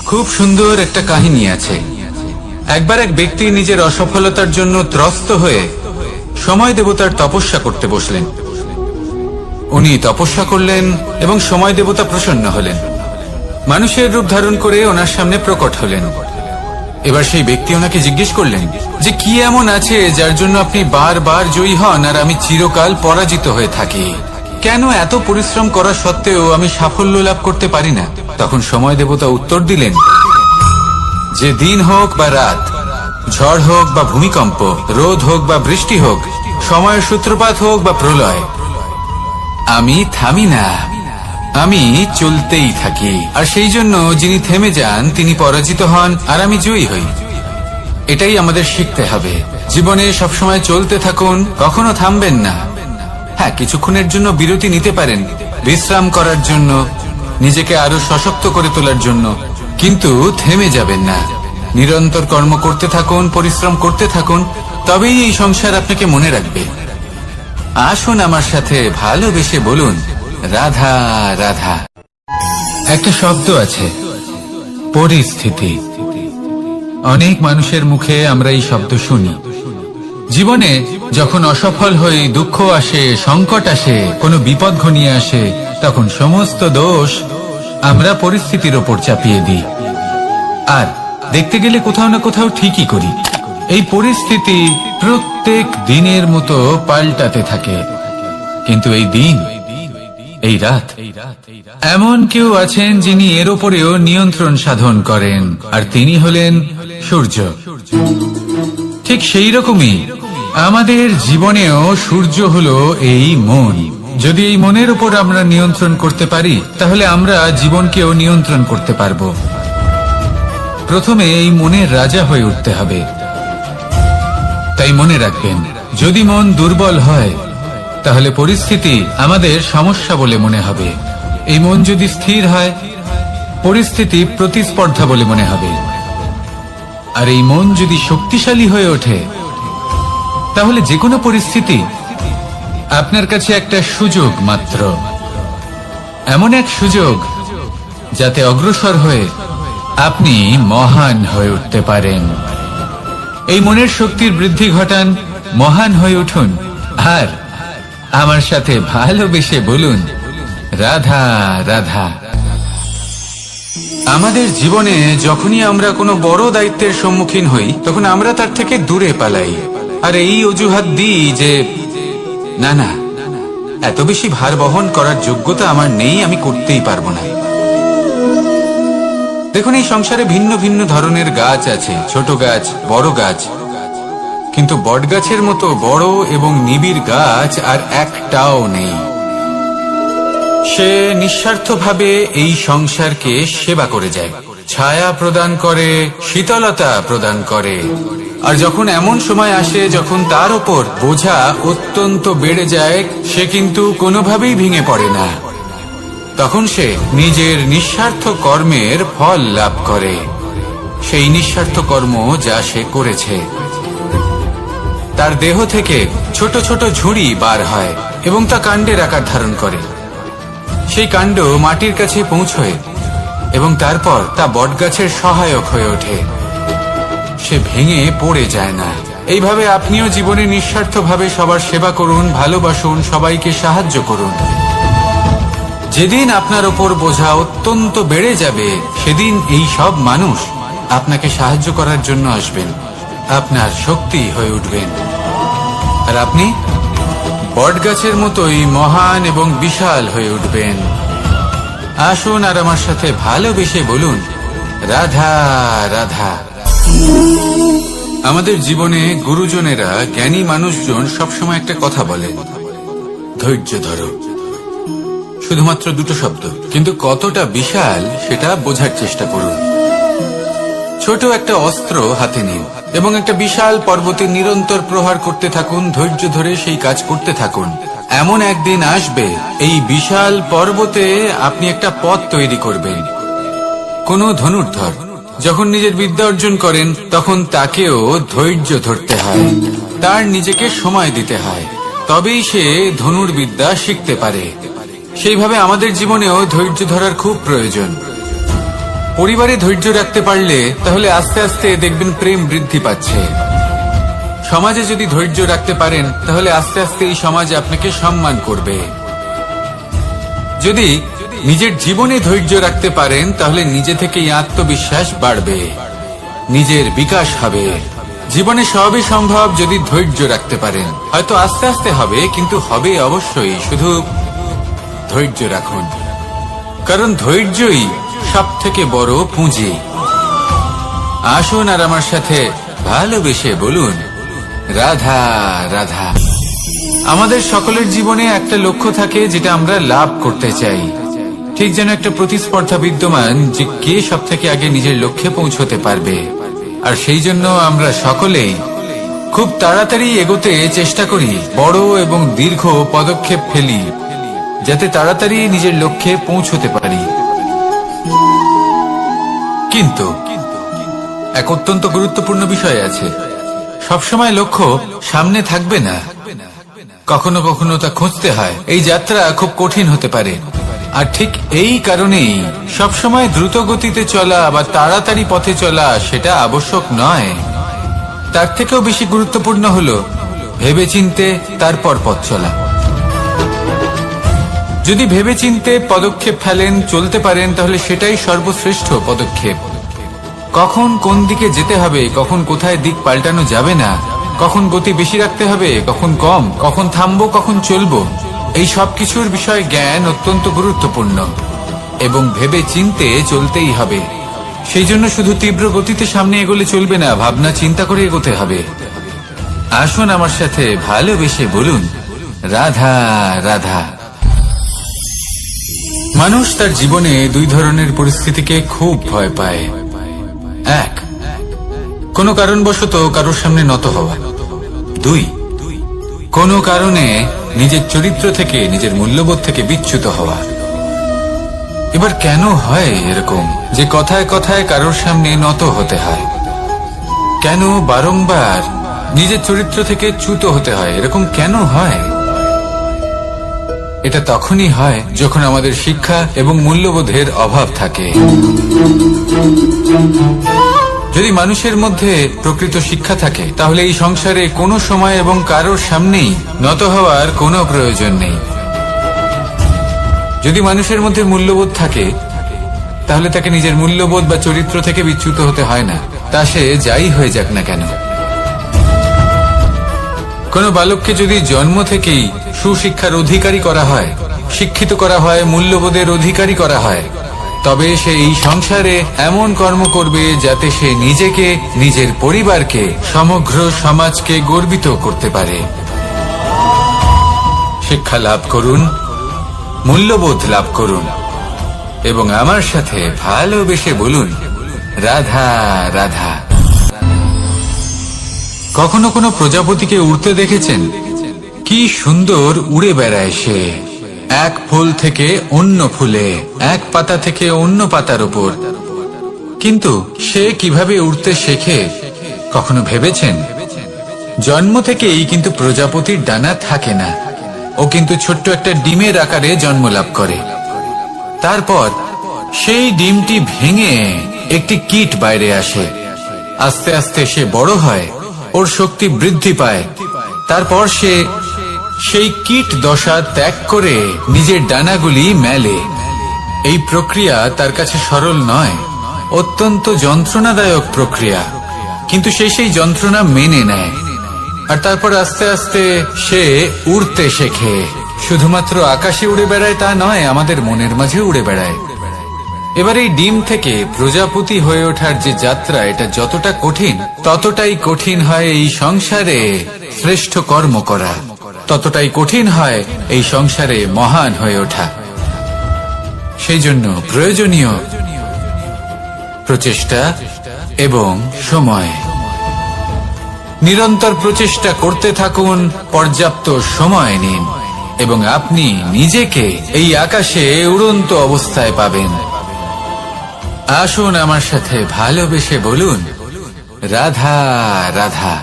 খুব সুন্দর একটা কাহিনী আছে। একবার এক ব্যক্তি নিজের অসফলতার জন্য ত্রস্ত হয়ে সময় দেবতার তপস্যা করতে বসলেন। উনি তপস্যা করলেন এবং সময় দেবতা প্রসন্ন হলেন, মানুষের রূপ ধারণ করে ওনার সামনে প্রকট হলেন। এবার সেই ব্যক্তি ওনাকে জিজ্ঞেস করলেন যে কি এমন আছে যার জন্য আপনি বারবার জয়ী হন আর আমি চিরকাল পরাজিত হয়ে থাকি? কেন এত পরিশ্রম করা সত্ত্বেও আমি সাফল্য লাভ করতে পারি না? তখন সময় দেবতা উত্তর দিলেন যে দিন হোক বা রাত, ঝড় হোক বা ভূমিকম্প, রোদ হোক বা বৃষ্টি হোক, সময়ের সূত্রপাত হোক বা প্রলয়, আমি থামি না, আমি চলতেই থাকি। আর সেই জন্য যিনি থেমে যান তিনি পরাজিত হন আর আমি জয়ী হই। এটাই আমাদের শিখতে হবে। জীবনে সবসময় চলতে থাকুন, কখনো থামবেন না। হ্যাঁ, কিছুক্ষণের জন্য বিরতি নিতে পারেন, বিশ্রাম করার জন্য, নিজেকে আরো সশক্ত করে তোলার জন্য, কিন্তু থেমে যাবেন না। নিরন্তর কর্ম করতে থাকুন, পরিশ্রম করতে থাকুন, তবেই এই সংসার আপনাকে মনে রাখবে। আসুন আমার সাথে ভালোবেসে বলুন রাধা রাধা। একটা শব্দ আছে, পরিস্থিতি। অনেক মানুষের মুখে আমরা এই শব্দ শুনি। জীবনে যখন অসফল হই, দুঃখ আসে, সংকট আসে, কোনো বিপদ ঘনিয়ে আসে, তখন সমস্ত দোষ আমরা পরিস্থিতির ওপর চাপিয়ে দিই। আর দেখতে গেলে কোথাও না কোথাও ঠিকই করি। এই পরিস্থিতি প্রত্যেক দিনের মতো পাল্টাতে থাকে, কিন্তু এই দিন, এই রাত, এমন কেউ আছেন যিনি এর ওপরেও নিয়ন্ত্রণ সাধন করেন, আর তিনি হলেন সূর্য। ঠিক সেই রকমই আমাদের জীবনেও সূর্য হলো এই মন। যদি এই মনের উপর আমরা নিয়ন্ত্রণ করতে পারি, তাহলে আমরা জীবনকেও নিয়ন্ত্রণ করতে পারব। প্রথমে এই মনের রাজা হয়ে উঠতে হবে। তাই মনে রাখবেন, যদি মন দুর্বল হয় তাহলে পরিস্থিতি আমাদের সমস্যা বলে মনে হবে। এই মন যদি স্থির হয়, পরিস্থিতি প্রতিস্পর্ধা বলে মনে হবে। আর এই মন যদি শক্তিশালী হয়ে ওঠে, তাহলে যে কোনো পরিস্থিতি আপনার কাছে একটা সুযোগ মাত্র। এমন এক সুযোগ যাতে অগ্রসর হয়ে আপনি মহান হয়ে উঠতে পারেন। এই মনের শক্তির বৃদ্ধি ঘটান, মহান হয়ে উঠুন, আর আমার সাথে ভালোবেসে বলুন রাধা রাধা। আমাদের জীবনে যখনই আমরা কোনো বড় দায়িত্বের সম্মুখীন হই, তখন আমরা তার থেকে দূরে পালাই, আর এই অজুহাত দিই যে না না, এত বেশি ভার বহন করার যোগ্যতা আমার নেই, আমি করতেই পারবো না। দেখুন, এই সংসারে ভিন্ন ভিন্ন ধরনের গাছ আছে, ছোট গাছ, বড় গাছ, কিন্তু বট গাছের মতো বড় এবং নিবিড় গাছ আর একটাও নেই। সে নিঃস্বার্থভাবে এই সংসারকে সেবা করে যায়, ছায়া প্রদান করে, শীতলতা প্রদান করে। আর যখন এমন সময় আসে যখন তার ওপর বোঝা অত্যন্ত বেড়ে যায়, সে কিন্তু কোনোভাবেই ভেঙে পড়ে না। তখন সে নিজের নিঃস্বার্থ কর্মের ফল লাভ করে, সেই নিঃস্বার্থ কর্ম যা সে করেছে। তার দেহ থেকে ছোট ছোট ঝুড়ি বার হয় এবং তা কাণ্ডের আকার ধারণ করে। সেই কাণ্ড মাটির কাছে পৌঁছয় এবং তারপর তা বটগাছের সহায়ক হয়ে ওঠে। সে ভেঙে পড়ে যায় না। এইভাবে আপনিও জীবনে নিঃস্বার্থভাবে সবার সেবা করুন, ভালোবাসুন, সবাইকে সাহায্য করুন। যেদিন আপনার ওপর বোঝা অত্যন্ত বেড়ে যাবে, সেদিন এই সব মানুষ আপনাকে সাহায্য করার জন্য আসবেন, আপনার শক্তি হয়ে উঠবেন, আর আপনি বটগাছের মতোই মহান এবং বিশাল হয়ে উঠবেন। আসুন আর আমার সাথে ভালোবেসে বলুন রাধা রাধা। আমাদের জীবনে গুরুজনেরা, জ্ঞানী মানুষজন সবসময় একটা কথা বলেন, ধৈর্য ধরো। শুধুমাত্র দুটো শব্দ, কিন্তু কতটা বিশাল সেটা বোঝার চেষ্টা করুন। ছোট একটা অস্ত্র হাতে নিন এবং একটা বিশাল পর্বতে নিরন্তর প্রহার করতে থাকুন, ধৈর্য ধরে সেই কাজ করতে থাকুন। এমন একদিন আসবে, এই বিশাল পর্বতে আপনি একটা পথ তৈরি করবেন। কোন ধনুর্ধর যখন নিজের বিদ্যা অর্জন করেন, তখন তাকেও ধৈর্য ধরতে হয়, তার নিজেকে সময় দিতে হয়, তবেই সে ধনুর্বিদ্যা শিখতে পারে। সেইভাবে আমাদের জীবনেও ধৈর্য ধরার খুব প্রয়োজন। পরিবারে ধৈর্য রাখতে পারলে তাহলে আস্তে আস্তে দেখবেন প্রেম বৃদ্ধি পাচ্ছে। সমাজে যদি ধৈর্য রাখতে পারেন তাহলে আস্তে আস্তে এই সমাজ আপনাকে সম্মান করবে। যদি নিজের জীবনে ধৈর্য রাখতে পারেন তাহলে নিজে থেকেই আত্মবিশ্বাস বাড়বে, নিজের বিকাশ হবে। জীবনে সবই সম্ভব যদি ধৈর্য রাখতে পারেন। হয়তো আস্তে আস্তে হবে, কিন্তু হবে অবশ্যই। শুধু ধৈর্য রাখুন, কারণ ধৈর্যই সবথেকে বড় পুঁজি। আসুন আর আমার সাথে ভালোবেসে বলুন, রাধা রাধা। আমাদের সকলের জীবনে একটা লক্ষ্য থাকে যেটা আমরা লাভ করতে চাই। ঠিক যেন একটা প্রতিস্পর্ধা বিদ্যমান যে কে সব থেকে আগে নিজের লক্ষ্যে পৌঁছতে পারবে। আর সেই জন্য আমরা সকলেই খুব তাড়াতাড়ি এগোতে চেষ্টা করি, বড় এবং দীর্ঘ পদক্ষেপ ফেলি যাতে তাড়াতাড়ি নিজের লক্ষ্যে পৌঁছতে পারি। কিন্তু এক অত্যন্ত গুরুত্বপূর্ণ বিষয় আছে, সবসময় লক্ষ্য সামনে থাকবে না, কখনো কখনো তা খুঁজতে হয়। এই যাত্রা খুব কঠিন হতে পারে। আর ঠিক এই কারণেই সবসময় দ্রুত গতিতে চলা বা তাড়াতাড়ি পথে চলা সেটা আবশ্যক নয়। তার থেকেও বেশি গুরুত্বপূর্ণ হলো ভেবেচিন্তে তারপর পথ চলা। যদি ভেবেচিন্তে পদক্ষেপ ফেলেন, চলতে পারেন, তাহলে সেটাই সর্বশ্রেষ্ঠ পদক্ষেপ। কখন কোন দিকে যেতে হবে, কখন কোথায় দিক পাল্টানো যাবে না, কখন গতি বেশি রাখতে হবে, কখন কম, কখন থামবো, কখন চলবো, এই সব কিছুর বিষয়ে জ্ঞান অত্যন্ত গুরুত্বপূর্ণ এবং ভেবে চিন্তে চলতেই হবে। সেই জন্য শুধু তীব্র গতিতে সামনে এগোলে চলবে না, ভাবনা চিন্তা করে এগোতে হবে। আসুন আমার সাথে ভালোবেসে বলুন, রাধা রাধা। মানুষ তার জীবনে দুই ধরনের পরিস্থিতিকে খুব ভয় পায়। এক, কোনো কারণবশত কারোর সামনে নত হওয়া। দুই, কোনো কারণে নিজের চরিত্র থেকে, নিজের মূল্যবোধ থেকে বিচ্যুত হওয়া। এবার কেন হয় এরকম যে কথায় কথায় কারোর সামনে নত হতে হয়? কেন বারংবার নিজের চরিত্র থেকে চ্যুত হতে হয়? এরকম কেন হয়? এটা তখনই হয় যখন আমাদের শিক্ষা এবং মূল্যবোধের অভাব থাকে। যদি মানুষের মধ্যে প্রকৃত শিক্ষা থাকে তাহলে এই সংসারে কোনো সময় এবং কারোর সামনেই নত হওয়ার কোনো প্রয়োজন নেই। যদি মানুষের মধ্যে মূল্যবোধ থাকে তাহলে তাকে নিজের মূল্যবোধ বা চরিত্র থেকে বিচ্যুত হতে হয় না, তা সে যাই হয়ে যাক না কেন। কোনো বালককে যদি জন্ম থেকেই সুশিক্ষার অধিকারী করা হয়, শিক্ষিত করা হয়, মূল্যবোধের অধিকারী করা হয়, তবে সে এই সংসারে এমন কর্ম করবে যাতে সে নিজেকে, নিজের পরিবারকে, সমগ্র সমাজকে গর্বিত করতে পারে। শিক্ষা লাভ করুন, মূল্যবোধ লাভ করুন এবং আমার সাথে ভালোবেসে বলুন, রাধা রাধা। কখনো কোনো প্রজাপতিকে উড়তে দেখেছেন? কি সুন্দর উড়ে বেড়ায় সে, এক ফুল থেকে অন্য ফুলে, এক পাতা থেকে অন্য পাতার উপর। কিন্তু সে কিভাবে উড়তে শেখে কখনো ভেবেছেন? জন্ম থেকেই কিন্তু প্রজাপতির ডানা থাকে না, ও কিন্তু ছোট্ট একটা ডিমের আকারে জন্ম লাভ করে। তারপর সেই ডিমটি ভেঙে একটি কীট বাইরে আসে। আস্তে আস্তে সে বড় হয়, ওর শক্তি বৃদ্ধি পায়। তারপর সে সেই কীট দশা ত্যাগ করে নিজের ডানাগুলি মেলে। এই প্রক্রিয়া তার কাছে সরল নয়, অত্যন্ত যন্ত্রণাদায়ক প্রক্রিয়া, কিন্তু সে সেই যন্ত্রণা মেনে নেয়। আর তারপর আস্তে আস্তে সে উড়তে শেখে। শুধুমাত্র আকাশে উড়ে বেড়ায় তা নয়, আমাদের মনের মাঝে উড়ে বেড়ায়। এবার এই ডিম থেকে প্রজাপতি হয়ে ওঠার যে যাত্রা, এটা যতটা কঠিন ততটাই কঠিন হয় এই সংসারে শ্রেষ্ঠ কর্ম করা, ততটাই কঠিন হয় এই সংসারে মহান হয়ে ওঠা। সেই জন্য প্রয়োজনীয় প্রচেষ্টা এবং সময়। নিরন্তর প্রচেষ্টা করতে থাকুন, পর্যাপ্ত সময় নিন এবং আপনি নিজেকে এই আকাশে উড়ন্ত অবস্থায় পাবেন। আসুন আমার সাথে ভালোবেসে বলুন, রাধা রাধা।